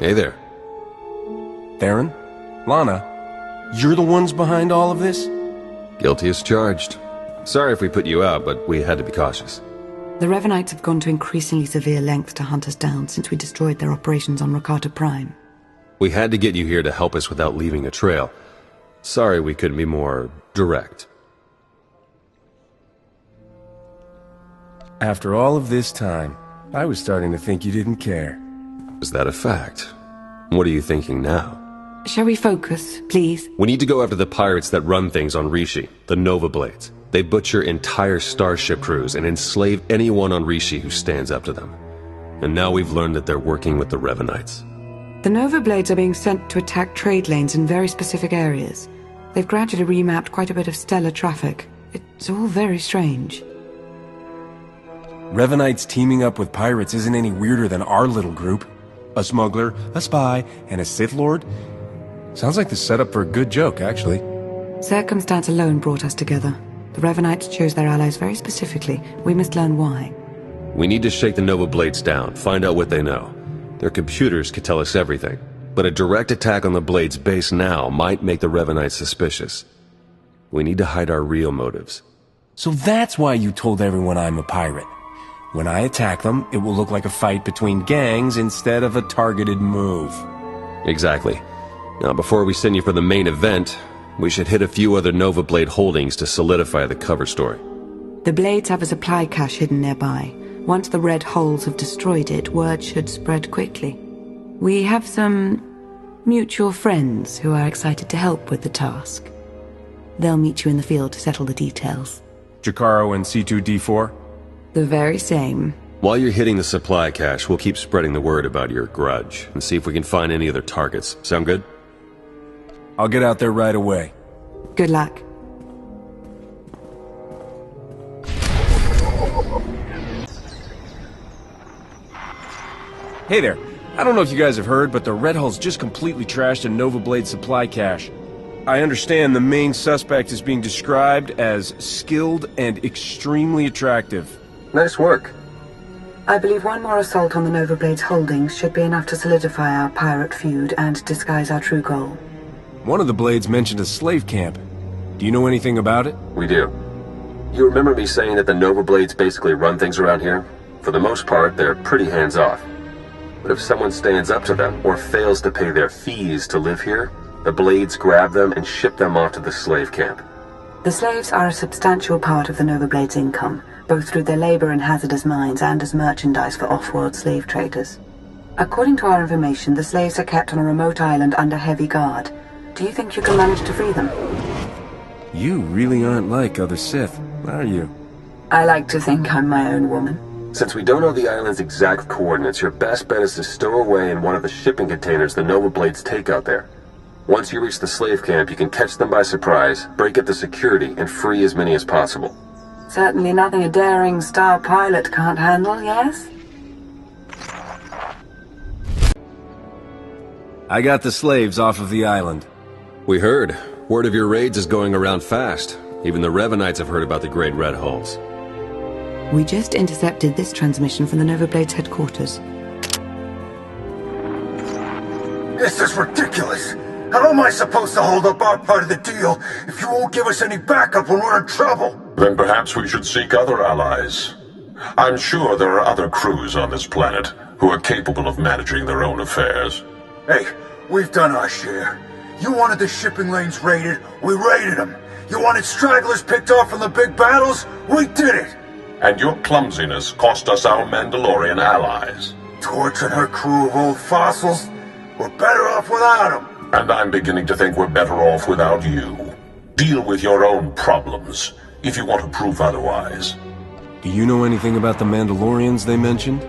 Hey there. Theron? Lana? You're the ones behind all of this? Guilty as charged. Sorry if we put you out, but we had to be cautious. The Revenites have gone to increasingly severe lengths to hunt us down since we destroyed their operations on Rakata Prime. We had to get you here to help us without leaving a trail. Sorry we couldn't be more direct. After all of this time, I was starting to think you didn't care. Is that a fact? What are you thinking now? Shall we focus, please? We need to go after the pirates that run things on Rishi, the Nova Blades. They butcher entire starship crews and enslave anyone on Rishi who stands up to them. And now we've learned that they're working with the Revenites. The Nova Blades are being sent to attack trade lanes in very specific areas. They've gradually remapped quite a bit of stellar traffic. It's all very strange. Revenites teaming up with pirates isn't any weirder than our little group. A smuggler, a spy, and a Sith Lord? Sounds like the setup for a good joke, actually. Circumstance alone brought us together. The Revenites chose their allies very specifically. We must learn why. We need to shake the Nova Blades down, find out what they know. Their computers could tell us everything, but a direct attack on the Blades base now might make the Revenites suspicious. We need to hide our real motives. So that's why you told everyone I'm a pirate. When I attack them, it will look like a fight between gangs instead of a targeted move. Exactly. Now, before we send you for the main event, we should hit a few other Nova Blade holdings to solidify the cover story. The Blades have a supply cache hidden nearby. Once the red holes have destroyed it, word should spread quickly. We have some mutual friends who are excited to help with the task. They'll meet you in the field to settle the details. Jakaro and C2D4? The very same. While you're hitting the supply cache, we'll keep spreading the word about your grudge and see if we can find any other targets. Sound good? I'll get out there right away. Good luck. Hey there. I don't know if you guys have heard, but the Red Hulls just completely trashed a Nova Blade supply cache. I understand the main suspect is being described as skilled and extremely attractive. Nice work. I believe one more assault on the Nova Blades holdings should be enough to solidify our pirate feud and disguise our true goal. One of the Blades mentioned a slave camp. Do you know anything about it? We do. You remember me saying that the Nova Blades basically run things around here? For the most part, they're pretty hands-off. But if someone stands up to them or fails to pay their fees to live here, the Blades grab them and ship them off to the slave camp. The slaves are a substantial part of the Nova Blades' income, both through their labor in hazardous mines and as merchandise for off-world slave traders. According to our information, the slaves are kept on a remote island under heavy guard. Do you think you can manage to free them? You really aren't like other Sith, are you? I like to think I'm my own woman. Since we don't know the island's exact coordinates, your best bet is to stow away in one of the shipping containers the Nova Blades take out there. Once you reach the slave camp, you can catch them by surprise, break up the security, and free as many as possible. Certainly nothing a daring star pilot can't handle, yes? I got the slaves off of the island. We heard. Word of your raids is going around fast. Even the Revenites have heard about the Great Red Hulls. We just intercepted this transmission from the Nova Blades headquarters. This is ridiculous! How am I supposed to hold up our part of the deal if you won't give us any backup when we're in trouble? Then perhaps we should seek other allies. I'm sure there are other crews on this planet who are capable of managing their own affairs. Hey, we've done our share. You wanted the shipping lanes raided, we raided them. You wanted stragglers picked off from the big battles, we did it! And your clumsiness cost us our Mandalorian allies. Torch and her crew of old fossils, we're better off without them. And I'm beginning to think we're better off without you. Deal with your own problems, if you want to prove otherwise. Do you know anything about the Mandalorians they mentioned?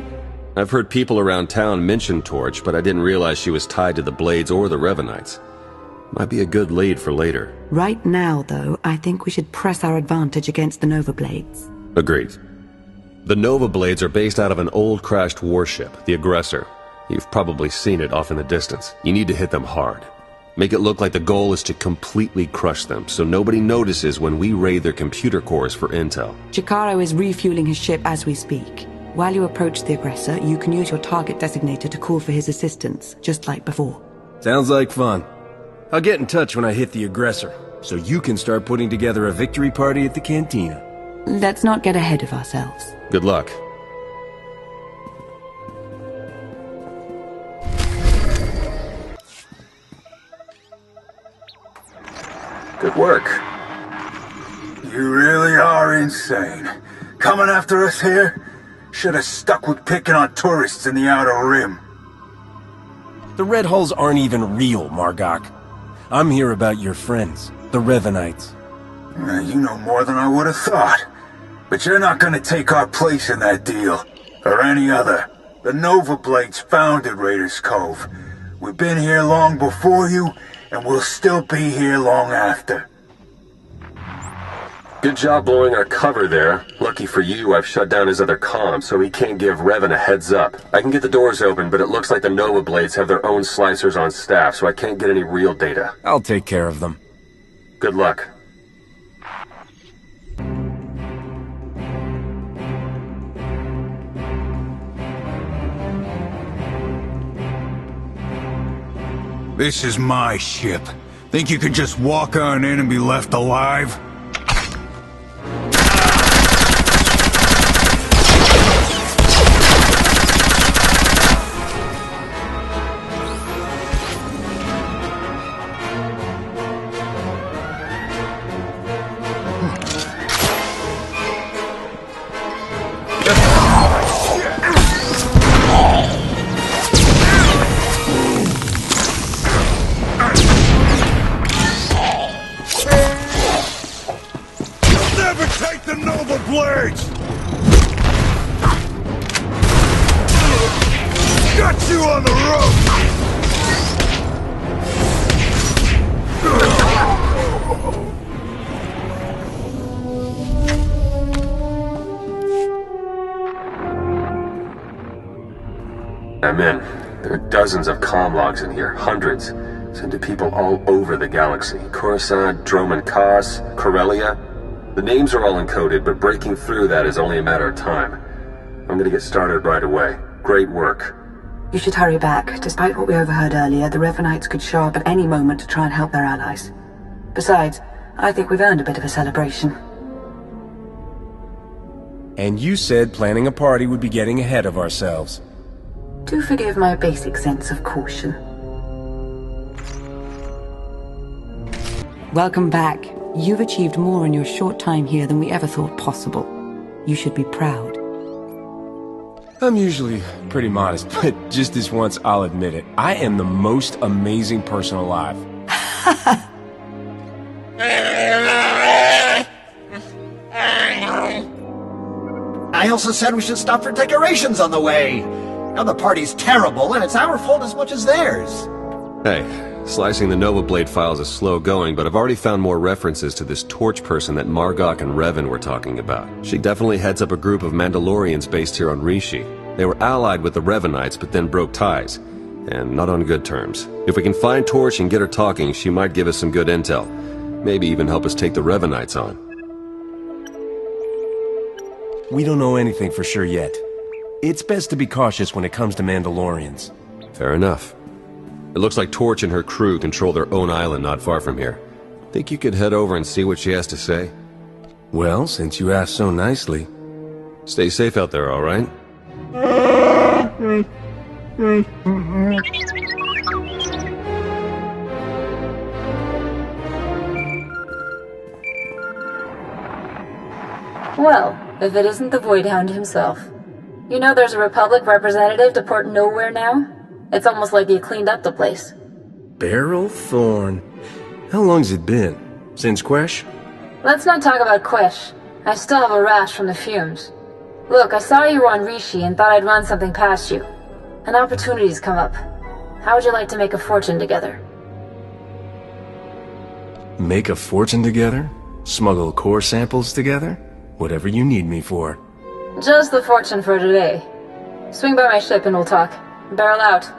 I've heard people around town mention Torch, but I didn't realize she was tied to the Blades or the Revenites. Might be a good lead for later. Right now, though, I think we should press our advantage against the Nova Blades. Agreed. The Nova Blades are based out of an old crashed warship, the Aggressor. You've probably seen it off in the distance. You need to hit them hard. Make it look like the goal is to completely crush them, so nobody notices when we raid their computer cores for intel. Jakaro is refueling his ship as we speak. While you approach the aggressor, you can use your target designator to call for his assistance, just like before. Sounds like fun. I'll get in touch when I hit the aggressor, so you can start putting together a victory party at the cantina. Let's not get ahead of ourselves. Good luck. Good work. You really are insane. Coming after us here? Should have stuck with picking on tourists in the Outer Rim. The Red Hulls aren't even real, Margok. I'm here about your friends, the Revenites. You know more than I would have thought. But you're not gonna take our place in that deal. Or any other. The Nova Blades founded Raiders Cove. We've been here long before you, and we'll still be here long after. Good job blowing our cover there. Lucky for you, I've shut down his other comms, so he can't give Revan a heads up. I can get the doors open, but it looks like the Nova Blades have their own slicers on staff, so I can't get any real data. I'll take care of them. Good luck. This is my ship. Think you could just walk on in and be left alive? I'm in. There are dozens of comm logs in here, hundreds. Sent to people all over the galaxy. Coruscant, Droman Kos, Corellia. The names are all encoded, but breaking through that is only a matter of time. I'm gonna get started right away. Great work. You should hurry back. Despite what we overheard earlier, the Revenites could show up at any moment to try and help their allies. Besides, I think we've earned a bit of a celebration. And you said planning a party would be getting ahead of ourselves. Do forgive my basic sense of caution. Welcome back. You've achieved more in your short time here than we ever thought possible. You should be proud. I'm usually pretty modest, but just this once I'll admit it. I am the most amazing person alive. I also said we should stop for decorations on the way. Now the party's terrible, and it's our fault as much as theirs. Hey, slicing the Nova Blade files is slow going, but I've already found more references to this Torch person that Margok and Revan were talking about. She definitely heads up a group of Mandalorians based here on Rishi. They were allied with the Revenites, but then broke ties. And not on good terms. If we can find Torch and get her talking, she might give us some good intel. Maybe even help us take the Revenites on. We don't know anything for sure yet. It's best to be cautious when it comes to Mandalorians. Fair enough. It looks like Torch and her crew control their own island not far from here. Think you could head over and see what she has to say? Well, since you asked so nicely. Stay safe out there, all right? Well, if it isn't the Voidhound himself. You know there's a Republic representative to Port Nowhere now? It's almost like you cleaned up the place. Beryl Thorn. How long's it been? Since Quesh? Let's not talk about Quesh. I still have a rash from the fumes. Look, I saw you were on Rishi and thought I'd run something past you. An opportunity's come up. How would you like to make a fortune together? Make a fortune together? Smuggle core samples together? Whatever you need me for. Just the fortune for today. Swing by my ship and we'll talk. Barrel out.